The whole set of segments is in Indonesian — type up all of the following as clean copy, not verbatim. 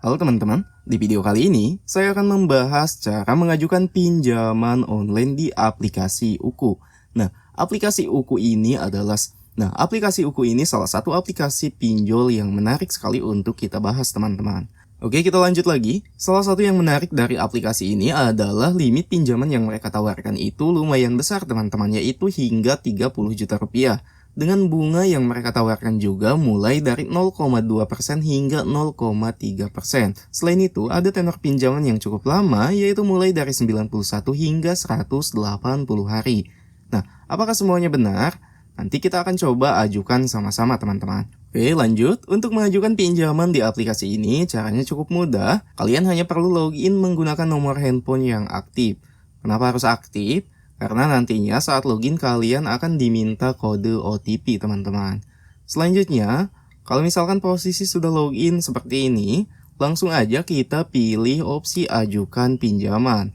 Halo teman-teman, di video kali ini saya akan membahas cara mengajukan pinjaman online di aplikasi Uku. Aplikasi Uku ini salah satu aplikasi pinjol yang menarik sekali untuk kita bahas teman-teman. Oke, kita lanjut lagi. Salah satu yang menarik dari aplikasi ini adalah limit pinjaman yang mereka tawarkan itu lumayan besar teman-teman, yaitu hingga 30 juta rupiah. Dengan bunga yang mereka tawarkan juga mulai dari 0,2% hingga 0,3%. Selain itu, ada tenor pinjaman yang cukup lama, yaitu mulai dari 91 hingga 180 hari. Apakah semuanya benar? Nanti kita akan coba ajukan sama-sama teman-teman. Oke, lanjut. Untuk mengajukan pinjaman di aplikasi ini, caranya cukup mudah. Kalian hanya perlu login menggunakan nomor handphone yang aktif. Kenapa harus aktif? Karena nantinya saat login kalian akan diminta kode OTP teman-teman. Selanjutnya, kalau misalkan posisi sudah login seperti ini, langsung aja kita pilih opsi ajukan pinjaman.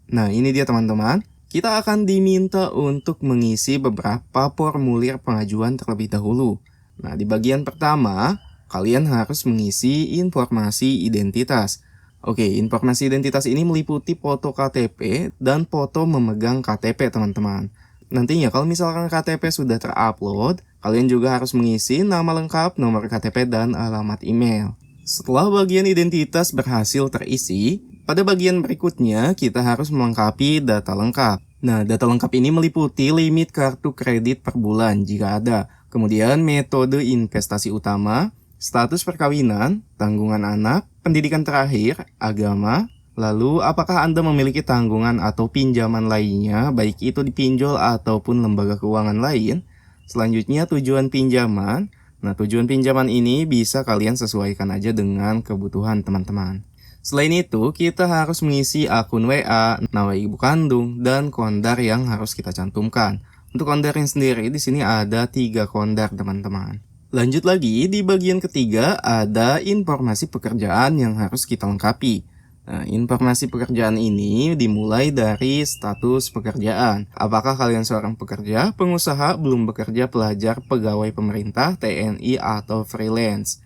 Nah, ini dia teman-teman. Kita akan diminta untuk mengisi beberapa formulir pengajuan terlebih dahulu. Nah, di bagian pertama, kalian harus mengisi informasi identitas. Oke, informasi identitas ini meliputi foto KTP dan foto memegang KTP teman-teman. Nantinya kalau misalkan KTP sudah terupload, kalian juga harus mengisi nama lengkap, nomor KTP, dan alamat email. Setelah bagian identitas berhasil terisi, pada bagian berikutnya kita harus melengkapi data lengkap. Nah, data lengkap ini meliputi limit kartu kredit per bulan jika ada, kemudian metode investasi utama, status perkawinan, tanggungan anak, pendidikan terakhir, agama, lalu apakah Anda memiliki tanggungan atau pinjaman lainnya, baik itu di pinjol ataupun lembaga keuangan lain. Selanjutnya tujuan pinjaman. Nah, tujuan pinjaman ini bisa kalian sesuaikan aja dengan kebutuhan teman-teman. Selain itu, kita harus mengisi akun WA, nama ibu kandung, dan kondar yang harus kita cantumkan. Untuk kondarnya sendiri, di sini ada 3 kondar teman-teman. Lanjut lagi, di bagian ketiga ada informasi pekerjaan yang harus kita lengkapi. Nah, informasi pekerjaan ini dimulai dari status pekerjaan. Apakah kalian seorang pekerja, pengusaha, belum bekerja, pelajar, pegawai pemerintah, TNI, atau freelance?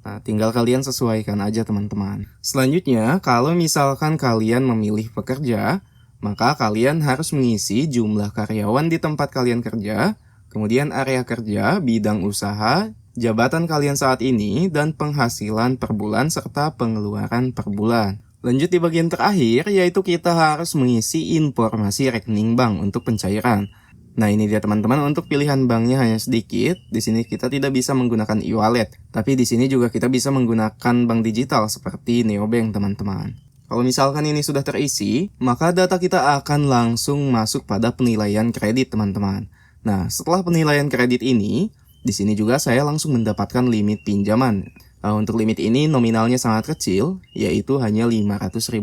Nah, tinggal kalian sesuaikan aja teman-teman. Selanjutnya, kalau misalkan kalian memilih pekerja, maka kalian harus mengisi jumlah karyawan di tempat kalian kerja, kemudian area kerja, bidang usaha, jabatan kalian saat ini, dan penghasilan per bulan serta pengeluaran per bulan. Lanjut di bagian terakhir, yaitu kita harus mengisi informasi rekening bank untuk pencairan. Nah, ini dia teman-teman, untuk pilihan banknya hanya sedikit. Di sini kita tidak bisa menggunakan e-wallet, tapi di sini juga kita bisa menggunakan bank digital seperti neobank teman-teman. Kalau misalkan ini sudah terisi, maka data kita akan langsung masuk pada penilaian kredit teman-teman. Nah, setelah penilaian kredit ini, di sini juga saya langsung mendapatkan limit pinjaman. Untuk limit ini nominalnya sangat kecil, yaitu hanya Rp500.000.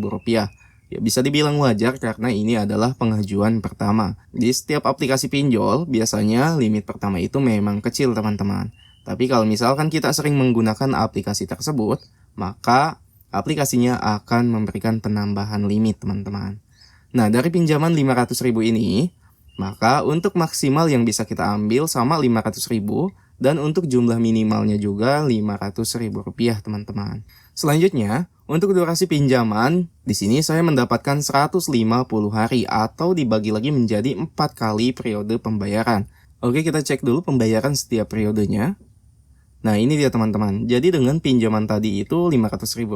Ya, bisa dibilang wajar karena ini adalah pengajuan pertama. Di setiap aplikasi pinjol, biasanya limit pertama itu memang kecil teman-teman. Tapi kalau misalkan kita sering menggunakan aplikasi tersebut, maka aplikasinya akan memberikan penambahan limit teman-teman. Nah, dari pinjaman Rp500.000 ini, maka untuk maksimal yang bisa kita ambil sama Rp500.000 dan untuk jumlah minimalnya juga Rp500.000 teman-teman. Selanjutnya, untuk durasi pinjaman, di sini saya mendapatkan 150 hari atau dibagi lagi menjadi 4 kali periode pembayaran. Oke, kita cek dulu pembayaran setiap periodenya. Nah, ini dia teman-teman. Jadi dengan pinjaman tadi itu Rp500.000,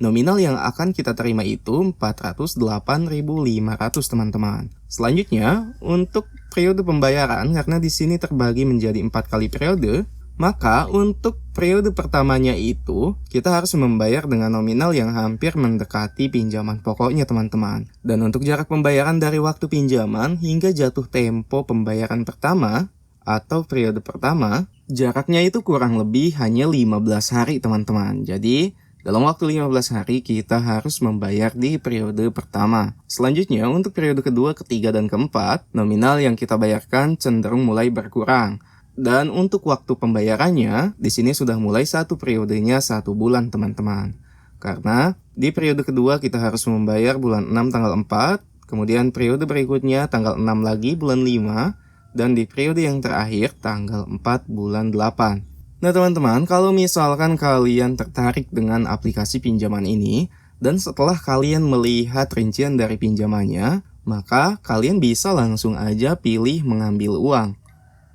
nominal yang akan kita terima itu Rp408.500 teman-teman. Selanjutnya, untuk periode pembayaran, karena di sini terbagi menjadi 4 kali periode, maka untuk periode pertamanya itu kita harus membayar dengan nominal yang hampir mendekati pinjaman pokoknya teman-teman. Dan untuk jarak pembayaran dari waktu pinjaman hingga jatuh tempo pembayaran pertama atau periode pertama, jaraknya itu kurang lebih hanya 15 hari teman-teman. Jadi dalam waktu 15 hari kita harus membayar di periode pertama. Selanjutnya untuk periode kedua, ketiga, dan keempat, nominal yang kita bayarkan cenderung mulai berkurang. Dan untuk waktu pembayarannya, di sini sudah mulai satu periodenya 1 bulan teman-teman. Karena di periode kedua kita harus membayar bulan 6 tanggal 4, kemudian periode berikutnya tanggal 6 lagi bulan 5, dan di periode yang terakhir tanggal 4 bulan 8. Nah teman-teman, kalau misalkan kalian tertarik dengan aplikasi pinjaman ini, dan setelah kalian melihat rincian dari pinjamannya, maka kalian bisa langsung aja pilih mengambil uang.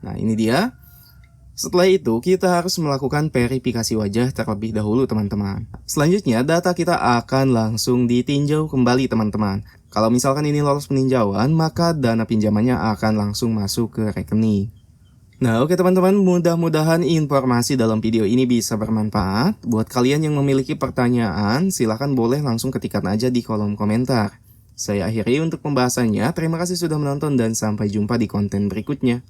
Nah ini dia. Setelah itu, kita harus melakukan verifikasi wajah terlebih dahulu teman-teman. Selanjutnya, data kita akan langsung ditinjau kembali teman-teman. Kalau misalkan ini lolos peninjauan, maka dana pinjamannya akan langsung masuk ke rekening. Nah oke teman-teman, mudah-mudahan informasi dalam video ini bisa bermanfaat. Buat kalian yang memiliki pertanyaan, silahkan boleh langsung ketikkan aja di kolom komentar. Saya akhiri untuk pembahasannya, terima kasih sudah menonton dan sampai jumpa di konten berikutnya.